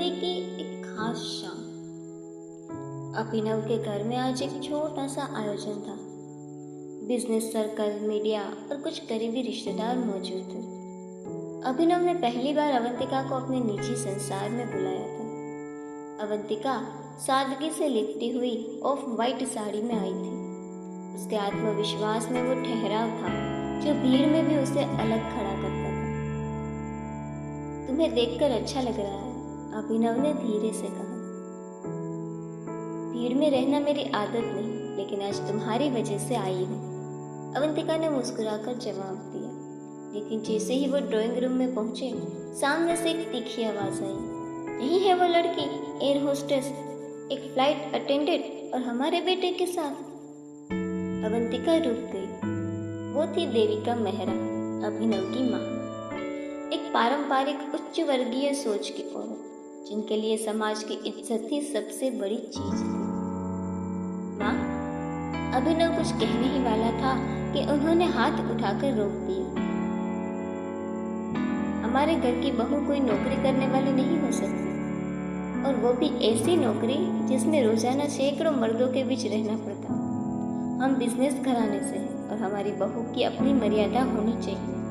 मई की एक खास शाम। अभिनव के घर में आज एक छोटा सा आयोजन था। बिजनेस सर्कल, मीडिया और कुछ करीबी रिश्तेदार मौजूद थे। अभिनव ने पहली बार अवंतिका को अपने निजी संसार में बुलाया था। अवंतिका सादगी से लिपटी हुई ऑफ वाइट साड़ी में आई थी। उसके आत्मविश्वास में वो ठहराव था जो भीड़ में भी उसे अलग खड़ा करता था। तुम्हें देखकर अच्छा लग रहा है, अभिनव ने धीरे से कहा। भीड़ में रहना मेरी आदत नहीं, लेकिन आज तुम्हारी वजह से आई हूँ, अवंतिका ने मुस्कुराकर जवाब दिया। लेकिन जैसे ही वो ड्राइंग रूम में पहुंचे, सामने से एक तीखी आवाज आई। यही है वो लड़की, एयर होस्टेस, एक फ्लाइट अटेंडेंट और हमारे बेटे के साथ। अवंतिका रुक गई। वो थी देविका मेहरा, अभिनव की माँ। एक पारंपरिक उच्च वर्गीय सोच की औरत, जिनके लिए समाज की इज्जत ही सबसे बड़ी चीज थी। माँ, अभिनव कुछ कहने ही वाला था कि उन्होंने हाथ उठाकर रोक दिया। हमारे घर की बहू कोई नौकरी करने वाली नहीं हो सकती, और वो भी ऐसी नौकरी जिसमें रोजाना सैकड़ों मर्दों के बीच रहना पड़ता। हम बिजनेस घराने से हैं और हमारी बहू की अपनी मर्यादा होनी चाहिए।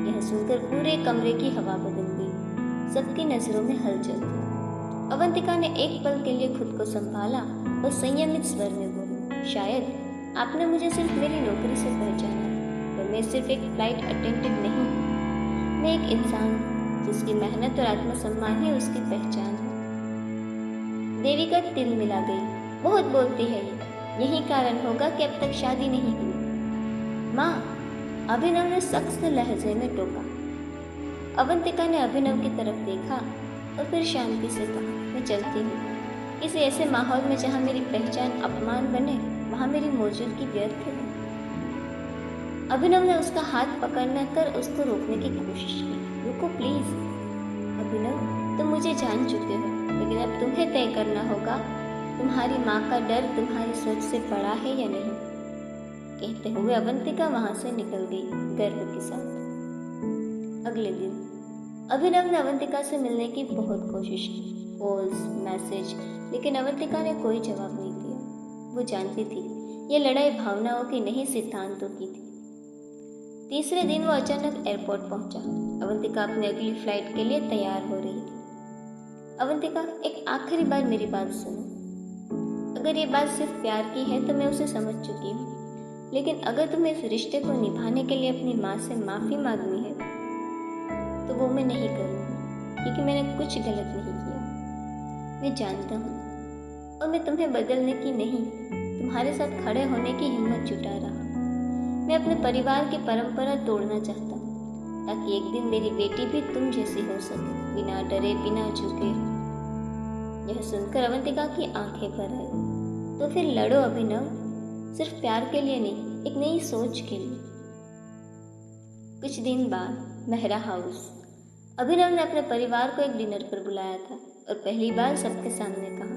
यह सुनकर पूरे कमरे की हवा बदल गई। सबकी नजरों में हलचल थी। अवंतिका ने एक पल के लिए खुद को संभाला और संयमित स्वर में बोली, शायद आपने मुझे सिर्फ मेरी नौकरी से पहचाना, पर मैं सिर्फ एक फ्लाइट अटेंडेंट नहीं हूँ। मैं एक इंसान हूँ जिसकी मेहनत और आत्मसम्मान ही उसकी पहचान है। देविका तिल मिला गई। बहुत बोलती है ये, यही कारण होगा कि अब तक शादी नहीं हुई। माँ, अभिनव ने सख्त लहजे में टोका। अवंतिका ने अभिनव की तरफ देखा और फिर शांति से कहा, मैं चलती हूँ। किसी ऐसे माहौल में जहाँ मेरी पहचान अपमान बने, वहाँ मेरी मौजूदगी व्यर्थ है। अभिनव ने उसका हाथ पकड़ने कर उसको रोकने की कोशिश की। रुको प्लीज। अभिनव, तुम मुझे जान चुके हो, लेकिन अब तुम्हें तय करना होगा, तुम्हारी माँ का डर तुम्हारी सोच से बड़ा है या नहीं। कहते हुए अवंतिका वहां से निकल गई, गर्व के साथ। अगले दिन अभिनव ने अवंतिका से मिलने की बहुत कोशिश की, कॉल्स, मैसेज, लेकिन अवंतिका ने कोई जवाब नहीं दिया। वो जानती थी ये लड़ाई भावनाओं की नहीं, सिद्धांतों की थी। तीसरे दिन वो अचानक एयरपोर्ट पहुंचा। अवंतिका अपनी अगली फ्लाइट के लिए तैयार हो रही थी। अवंतिका, एक आखिरी बार मेरी बात सुनो। अगर ये बात सिर्फ प्यार की है तो मैं उसे समझ चुकी हूँ, लेकिन अगर तुम्हें इस रिश्ते को निभाने के लिए अपनी माँ से माफी मांगनी है तो वो मैं नहीं करूँगी, क्योंकि मैंने कुछ गलत नहीं किया। मैं जानता हूँ, और मैं तुम्हें बदलने की नहीं, तुम्हारे साथ खड़े होने की हिम्मत जुटा रहा। मैं अपने परिवार की परंपरा तोड़ना चाहता हूँ, ताकि एक दिन मेरी बेटी भी तुम जैसी हो सके, बिना डरे, बिना झुके। यह सुनकर अवंतिका की आंखें भर आई। तो फिर लड़ो अभिनव, सिर्फ प्यार के लिए नहीं, एक नई सोच के लिए। कुछ दिन बाद मेहरा हाउस। अभिनव ने अपने परिवार को एक डिनर पर बुलाया था और पहली बार सबके सामने कहा,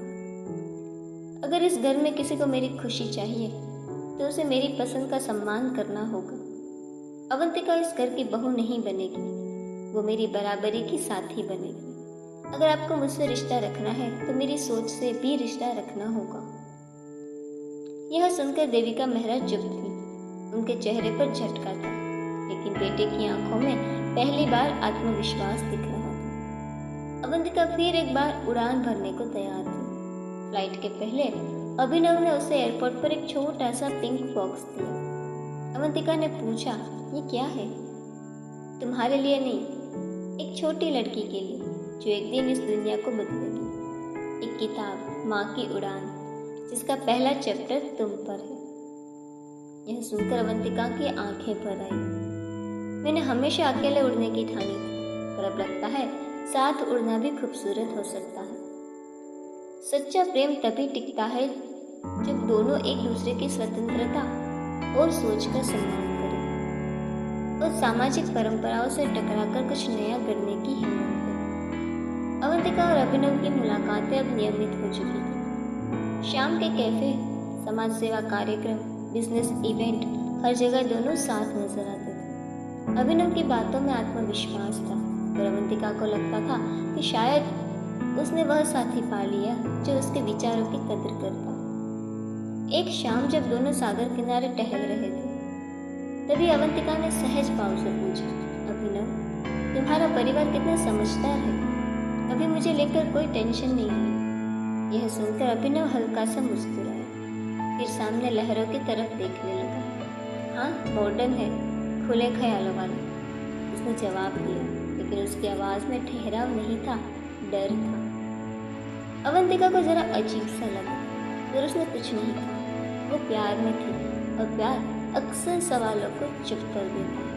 अगर इस घर में किसी को मेरी खुशी चाहिए तो उसे मेरी पसंद का सम्मान करना होगा। अवंतिका इस घर की बहू नहीं बनेगी, वो मेरी बराबरी की साथी बनेगी। अगर आपको मुझसे रिश्ता रखना है तो मेरी सोच से भी रिश्ता रखना होगा। यह सुनकर देविका मेहरा चुप थी। उनके चेहरे पर झटका था, लेकिन बेटे की आंखों में पहली बार आत्मविश्वास दिख रहा था। अवंतिका फिर एक बार उड़ान भरने को तैयार थी। फ्लाइट के पहले अभिनव ने उसे एयरपोर्ट पर एक छोटा सा पिंक बॉक्स दिया। अवंतिका ने पूछा, ये क्या है? तुम्हारे लिए नहीं, एक छोटी लड़की के लिए जो एक दिन इस दुनिया को बदलेगी। एक किताब, माँ की उड़ान, जिसका पहला चैप्टर तुम पर है। यह सुनकर अवंतिका की आंखें भर आई। मैंने हमेशा अकेले उड़ने की ठानी थी, पर अब लगता है साथ उड़ना भी खूबसूरत हो सकता है। सच्चा प्रेम तभी टिकता है जब दोनों एक दूसरे की स्वतंत्रता और सोच का सम्मान करें और सामाजिक परंपराओं से टकराकर कुछ नया करने की हिम्मत करें। अवंतिका और अभिनव की मुलाकातें अब नियमित हो चुकी थी। शाम के कैफे, समाज सेवा कार्यक्रम, बिजनेस इवेंट, हर जगह दोनों साथ नजर आते थे। अभिनव की बातों में आत्मविश्वास था, पर अवंतिका को लगता था कि शायद उसने वह साथी पा लिया जो उसके विचारों की कदर करता। एक शाम जब दोनों सागर किनारे टहल रहे थे, तभी अवंतिका ने सहज भाव से पूछा, अभिनव, तुम्हारा परिवार कितना समझदार है, अभी मुझे लेकर कोई टेंशन नहीं है। यह सुनकर अभिनव हल्का सा मुस्कुराया, फिर सामने लहरों की तरफ देखने लगा। हाँ, मॉडर्न है, खुले ख्यालों वाला, उसने जवाब दिया, लेकिन उसकी आवाज में ठहराव नहीं था, डर था। अवंतिका को जरा अजीब सा लगा, पर उसने कुछ नहीं कहा। वो प्यार में थी और प्यार अक्सर सवालों को चुप कर देता है।